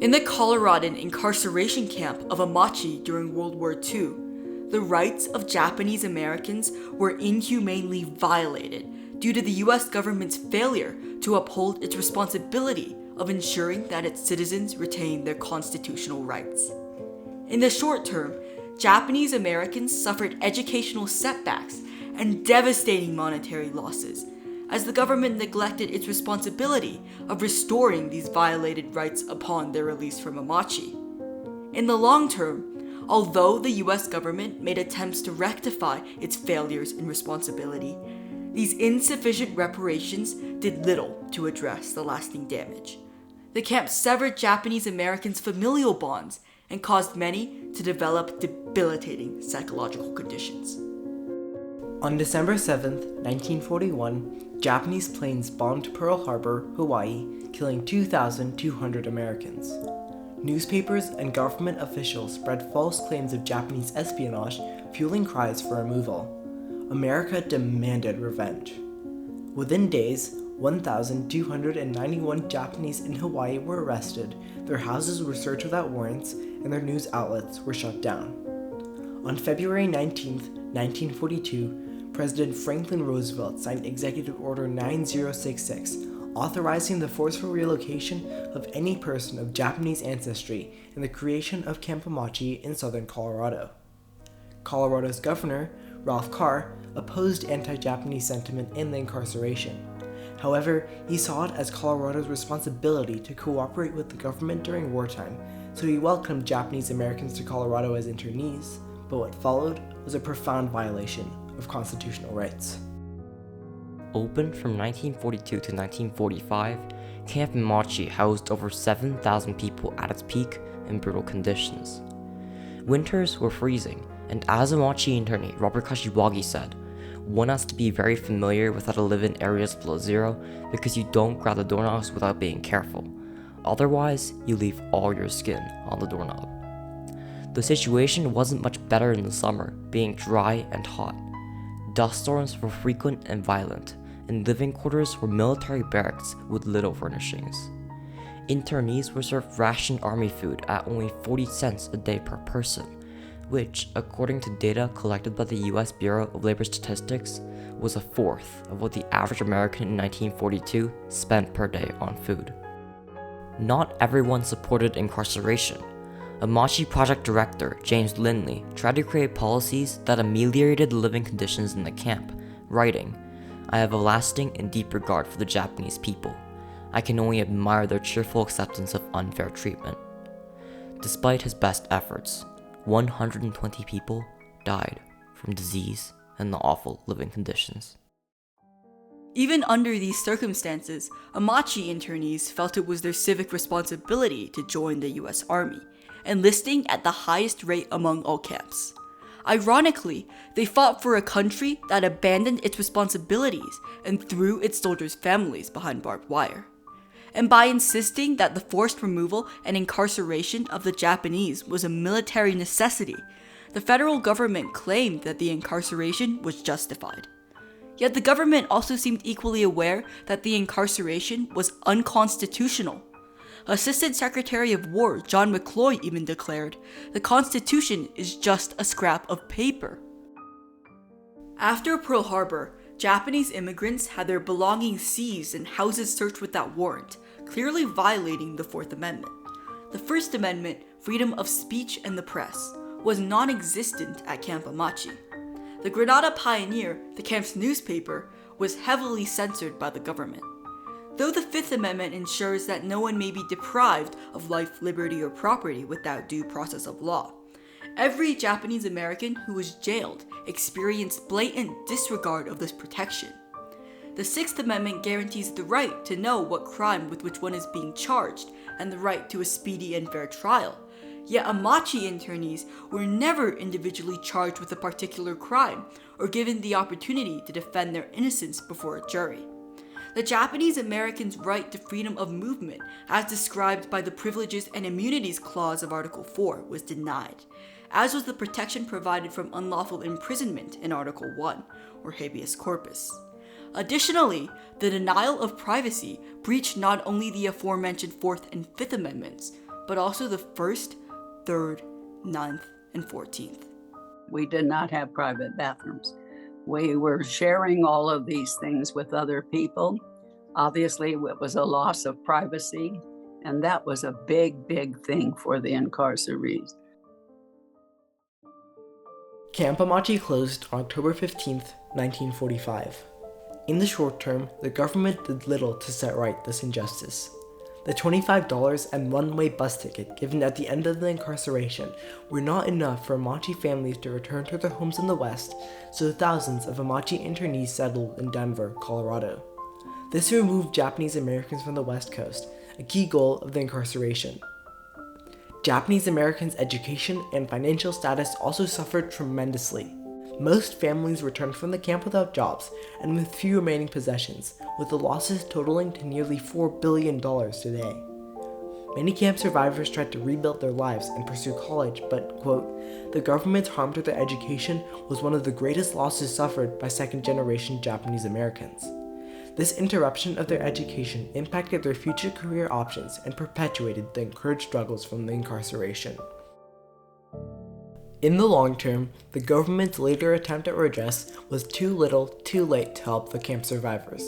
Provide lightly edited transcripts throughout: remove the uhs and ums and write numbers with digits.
In the Coloradan incarceration camp of Amache during World War II, the rights of Japanese Americans were inhumanely violated due to the US government's failure to uphold its responsibility of ensuring that its citizens retain their constitutional rights. In the short term, Japanese Americans suffered educational setbacks and devastating monetary losses, as the government neglected its responsibility of restoring these violated rights upon their release from Amache. In the long term, although the US government made attempts to rectify its failures and responsibility, these insufficient reparations did little to address the lasting damage. The camp severed Japanese Americans' familial bonds and caused many to develop debilitating psychological conditions. On December 7, 1941, Japanese planes bombed Pearl Harbor, Hawaii, killing 2,200 Americans. Newspapers and government officials spread false claims of Japanese espionage, fueling cries for removal. America demanded revenge. Within days, 1,291 Japanese in Hawaii were arrested, their houses were searched without warrants, and their news outlets were shut down. On February 19, 1942, President Franklin Roosevelt signed Executive Order 9066, authorizing the forceful relocation of any person of Japanese ancestry and the creation of Camp Amache in southern Colorado. Colorado's governor, Ralph Carr, opposed anti-Japanese sentiment in the incarceration. However, he saw it as Colorado's responsibility to cooperate with the government during wartime, so he welcomed Japanese Americans to Colorado as internees, but what followed was a profound violation of constitutional rights. Opened from 1942 to 1945, Camp Amache housed over 7,000 people at its peak in brutal conditions. Winters were freezing, and as Amache internee Robert Kashiwagi said, one has to be very familiar with how to live in areas below zero because you don't grab the doorknobs without being careful. Otherwise, you leave all your skin on the doorknob. The situation wasn't much better in the summer, being dry and hot. Dust storms were frequent and violent, and living quarters were military barracks with little furnishings. Internees were served rationed army food at only 40 cents a day per person, which, according to data collected by the US Bureau of Labor Statistics, was a fourth of what the average American in 1942 spent per day on food. Not everyone supported incarceration. Amache project director James Lindley tried to create policies that ameliorated the living conditions in the camp, writing, "I have a lasting and deep regard for the Japanese people. I can only admire their cheerful acceptance of unfair treatment." Despite his best efforts, 120 people died from disease and the awful living conditions. Even under these circumstances, Amache internees felt it was their civic responsibility to join the US Army, enlisting at the highest rate among all camps. Ironically, they fought for a country that abandoned its responsibilities and threw its soldiers' families behind barbed wire. And by insisting that the forced removal and incarceration of the Japanese was a military necessity, the federal government claimed that the incarceration was justified. Yet the government also seemed equally aware that the incarceration was unconstitutional. Assistant Secretary of War John McCloy even declared, "The Constitution is just a scrap of paper." After Pearl Harbor, Japanese immigrants had their belongings seized and houses searched without warrant, clearly violating the Fourth Amendment. The First Amendment, freedom of speech and the press, was non-existent at Camp Amache. The Granada Pioneer, the camp's newspaper, was heavily censored by the government. Though the Fifth Amendment ensures that no one may be deprived of life, liberty, or property without due process of law, every Japanese American who was jailed experienced blatant disregard of this protection. The Sixth Amendment guarantees the right to know what crime with which one is being charged and the right to a speedy and fair trial. Yet Amache internees were never individually charged with a particular crime or given the opportunity to defend their innocence before a jury. The Japanese Americans' right to freedom of movement, as described by the Privileges and Immunities Clause of Article 4, was denied, as was the protection provided from unlawful imprisonment in Article 1, or habeas corpus. Additionally, the denial of privacy breached not only the aforementioned Fourth and Fifth Amendments, but also the 1st, 3rd, 9th, and 14th. We did not have private bathrooms. We were sharing all of these things with other people. Obviously, it was a loss of privacy, and that was a big, big thing for the incarcerees. Camp Amache closed on October 15, 1945. In the short term, the government did little to set right this injustice. The $25 and one-way bus ticket given at the end of the incarceration were not enough for Amache families to return to their homes in the West, so thousands of Amache internees settled in Denver, Colorado. This removed Japanese Americans from the West Coast, a key goal of the incarceration. Japanese Americans' education and financial status also suffered tremendously. Most families returned from the camp without jobs and with few remaining possessions, with the losses totaling to nearly $4 billion today. Many camp survivors tried to rebuild their lives and pursue college, but, quote, the government's harm to their education was one of the greatest losses suffered by second-generation Japanese Americans. This interruption of their education impacted their future career options and perpetuated the encouraged struggles from the incarceration. In the long term, the government's later attempt at redress was too little, too late to help the camp survivors.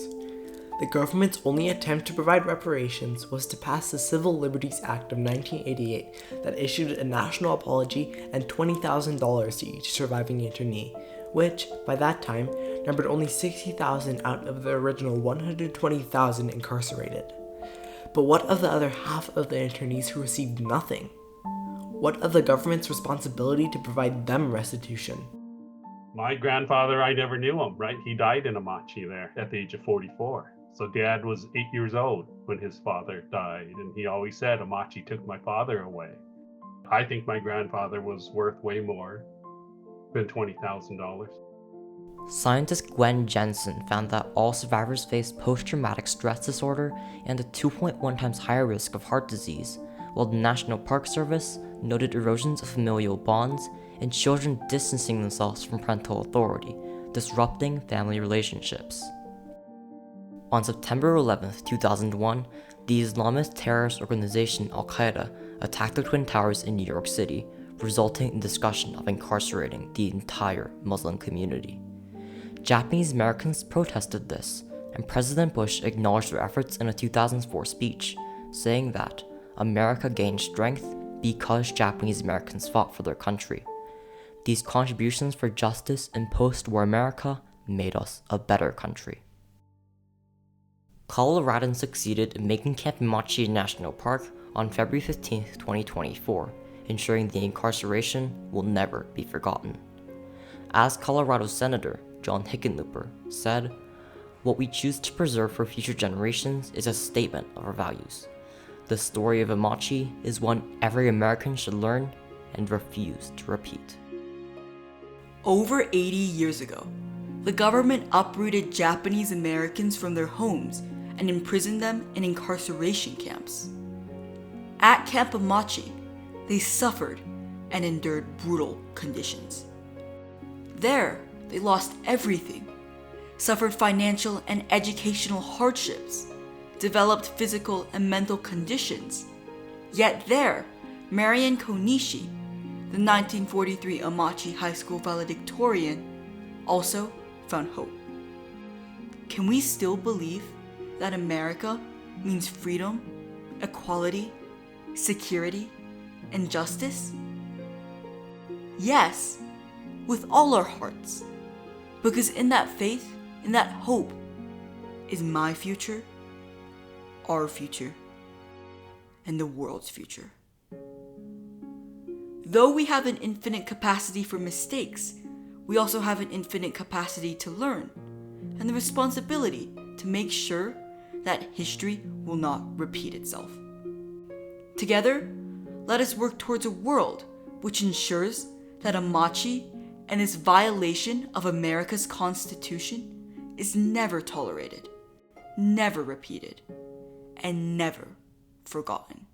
The government's only attempt to provide reparations was to pass the Civil Liberties Act of 1988 that issued a national apology and $20,000 to each surviving internee, which, by that time, numbered only 60,000 out of the original 120,000 incarcerated. But what of the other half of the internees who received nothing? What of the government's responsibility to provide them restitution? My grandfather, I never knew him, right? He died in Amache there at the age of 44. So Dad was 8 years old when his father died, and he always said, Amache took my father away. I think my grandfather was worth way more than $20,000. Scientist Gwen Jensen found that all survivors faced post-traumatic stress disorder and a 2.1 times higher risk of heart disease, while the National Park Service noted erosions of familial bonds and children distancing themselves from parental authority, disrupting family relationships. On September 11, 2001, the Islamist terrorist organization Al-Qaeda attacked the Twin Towers in New York City, resulting in discussion of incarcerating the entire Muslim community. Japanese Americans protested this, and President Bush acknowledged their efforts in a 2004 speech, saying that America gained strength because Japanese Americans fought for their country. These contributions for justice in post-war America made us a better country. Coloradans succeeded in making Camp Amache National Park on February 15, 2024, ensuring the incarceration will never be forgotten. As Colorado Senator John Hickenlooper said, "What we choose to preserve for future generations is a statement of our values. The story of Amache is one every American should learn and refuse to repeat." Over 80 years ago, the government uprooted Japanese Americans from their homes and imprisoned them in incarceration camps. At Camp Amache, they suffered and endured brutal conditions. There, they lost everything, suffered financial and educational hardships, developed physical and mental conditions. Yet there, Marian Konishi, the 1943 Amache High School valedictorian, also found hope. Can we still believe that America means freedom, equality, security, and justice? Yes, with all our hearts. Because in that faith, in that hope, is my future, our future, and the world's future. Though we have an infinite capacity for mistakes, we also have an infinite capacity to learn, and the responsibility to make sure that history will not repeat itself. Together, let us work towards a world which ensures that Amache and its violation of America's Constitution is never tolerated, never repeated, and never forgotten.